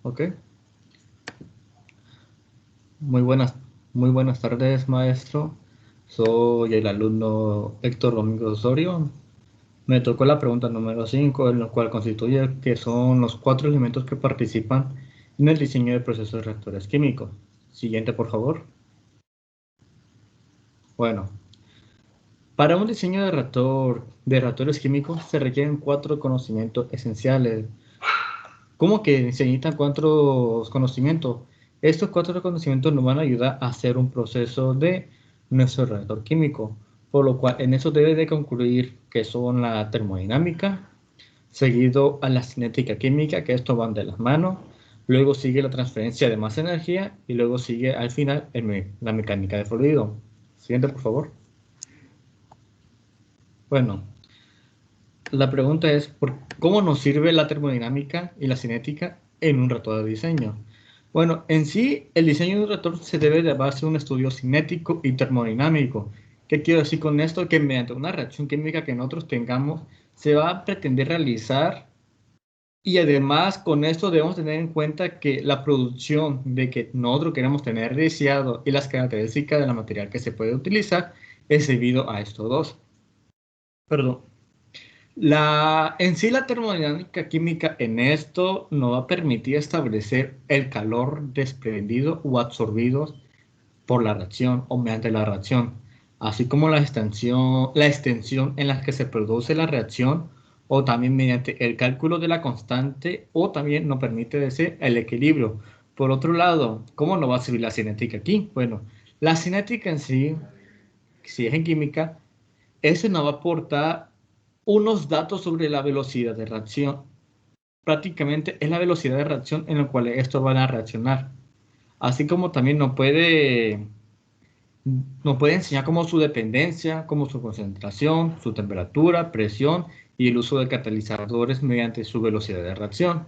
Ok. Muy buenas, muy buenas tardes, maestro. Soy el alumno Héctor Domingo Osorio. Me tocó la pregunta número 5, en lo cual constituye que son los cuatro elementos que participan en el diseño de procesos de reactores químicos. Siguiente, por favor. Bueno, para un diseño de reactores químicos se requieren cuatro conocimientos esenciales. ¿Cómo que se necesitan cuatro conocimientos? Estos cuatro conocimientos nos van a ayudar a hacer un proceso de nuestro reactor químico, por lo cual en eso debe de concluir que son la termodinámica, seguido a la cinética química, que esto van de las manos, luego sigue la transferencia de masa energía y luego sigue al final la mecánica de fluido. Siguiente, por favor. Bueno, la pregunta es, ¿cómo nos sirve la termodinámica y la cinética en un reactor de diseño? Bueno, en sí, el diseño de un reactor se debe de base a un estudio cinético y termodinámico. ¿Qué quiero decir con esto? Que mediante una reacción química que nosotros tengamos, se va a pretender realizar y además con esto debemos tener en cuenta que la producción de que nosotros queremos tener deseado y las características de la material que se puede utilizar es debido a estos dos. Perdón. En sí, la termodinámica química en esto nos va a permitir establecer el calor desprendido o absorbido por la reacción o mediante la reacción, así como la extensión en la que se produce la reacción o también mediante el cálculo de la constante o también nos permite decir el equilibrio. Por otro lado, ¿cómo nos va a servir la cinética aquí? Bueno, la cinética en sí, si es en química, ese nos va a aportar unos datos sobre la velocidad de reacción. Prácticamente es la velocidad de reacción en la cual estos van a reaccionar. Así como también nos puede enseñar como su dependencia, como su concentración, su temperatura, presión y el uso de catalizadores mediante su velocidad de reacción.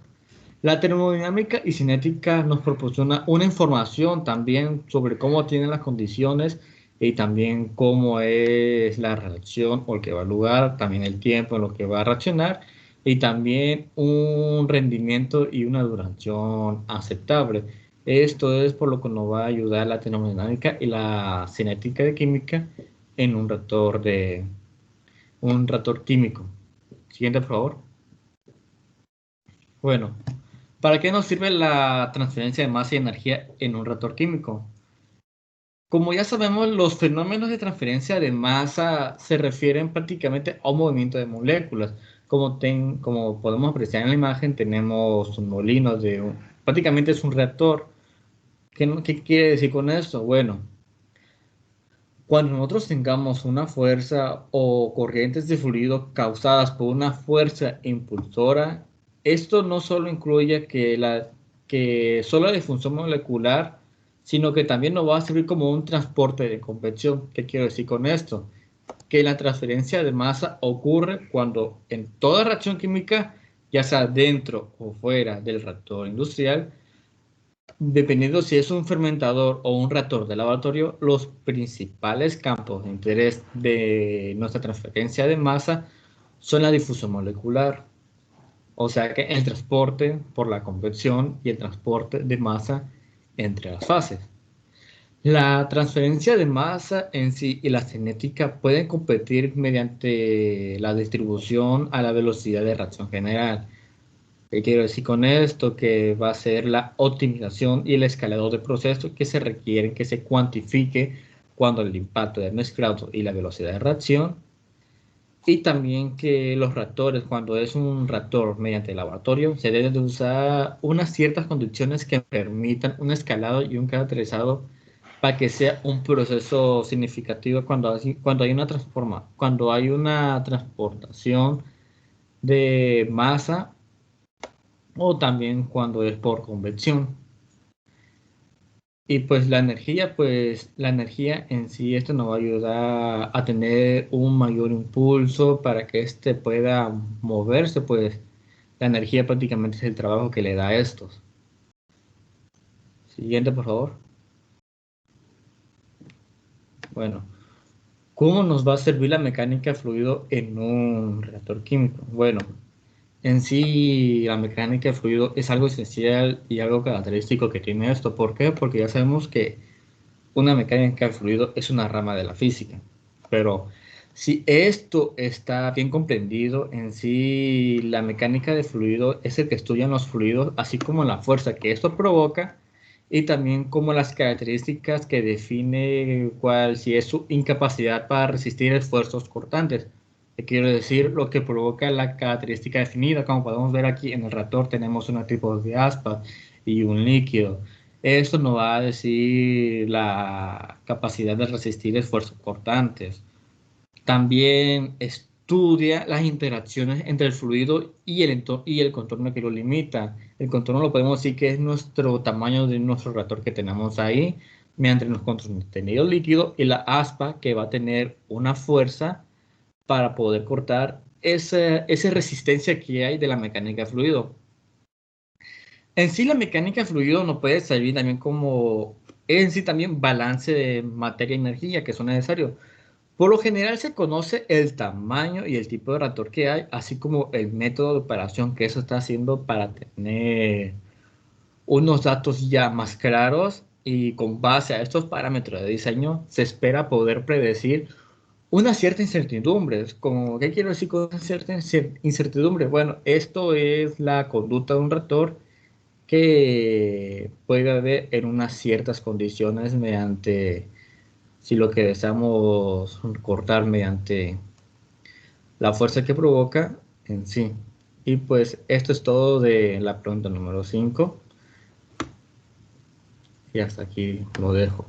La termodinámica y cinética nos proporciona una información también sobre cómo tienen las condiciones y también cómo es la reacción o el que va a lugar, también el tiempo en lo que va a reaccionar y también un rendimiento y una duración aceptable. Esto es por lo que nos va a ayudar la termodinámica y la cinética de química en un reactor químico. Siguiente, por favor. Bueno, ¿para qué nos sirve la transferencia de masa y energía en un reactor químico? Como ya sabemos, los fenómenos de transferencia de masa se refieren prácticamente a un movimiento de moléculas. Como podemos apreciar en la imagen, tenemos un molino prácticamente es un reactor. ¿Qué quiere decir con esto? Bueno, cuando nosotros tengamos una fuerza o corrientes de fluido causadas por una fuerza impulsora, esto no solo incluye que solo la disfunción molecular, sino que también nos va a servir como un transporte de convección. ¿Qué quiero decir con esto? Que la transferencia de masa ocurre cuando en toda reacción química, ya sea dentro o fuera del reactor industrial, dependiendo si es un fermentador o un reactor de laboratorio, los principales campos de interés de nuestra transferencia de masa son la difusión molecular, o sea que el transporte por la convección y el transporte de masa entre las fases. La transferencia de masa en sí y la cinética pueden competir mediante la distribución a la velocidad de reacción general. ¿Qué quiero decir con esto? Que va a ser la optimización y el escalado de procesos que se requieren que se cuantifique cuando el impacto del mezclado y la velocidad de reacción. Y también que los reactores, cuando es un reactor mediante laboratorio, se deben de usar unas ciertas condiciones que permitan un escalado y un caracterizado para que sea un proceso significativo cuando hay una transportación de masa o también cuando es por convección. Y pues la energía en sí, esto nos va a ayudar a tener un mayor impulso para que éste pueda moverse, pues la energía prácticamente es el trabajo que le da a estos. Siguiente, por favor. Bueno, ¿cómo nos va a servir la mecánica de fluido en un reactor químico? Bueno, En sí, la mecánica de fluido es algo esencial y algo característico que tiene esto. ¿Por qué? Porque ya sabemos que una mecánica de fluido es una rama de la física. Pero si esto está bien comprendido, en sí la mecánica de fluido es el que estudian los fluidos, así como la fuerza que esto provoca y también como las características que define cuál, si es su incapacidad para resistir esfuerzos cortantes. Quiero decir, lo que provoca la característica definida, como podemos ver aquí en el reactor tenemos un tipo de aspa y un líquido. Esto nos va a decir la capacidad de resistir esfuerzos cortantes. También estudia las interacciones entre el fluido y y el contorno que lo limita. El contorno lo podemos decir que es nuestro tamaño de nuestro reactor que tenemos ahí, mediante los contenido líquido y la aspa que va a tener una fuerza para poder cortar esa resistencia que hay de la mecánica de fluido. En sí, la mecánica de fluido nos puede servir también como, en sí también balance de materia y energía que son necesarios. Por lo general se conoce el tamaño y el tipo de reactor que hay, así como el método de operación que eso está haciendo para tener unos datos ya más claros y con base a estos parámetros de diseño se espera poder predecir una cierta incertidumbre. Como, ¿qué quiero decir con cierta incertidumbre? Bueno, esto es la conducta de un reactor que puede haber en unas ciertas condiciones mediante, si lo que deseamos cortar mediante la fuerza que provoca en sí. Y pues esto es todo de la pregunta número 5 y hasta aquí lo dejo.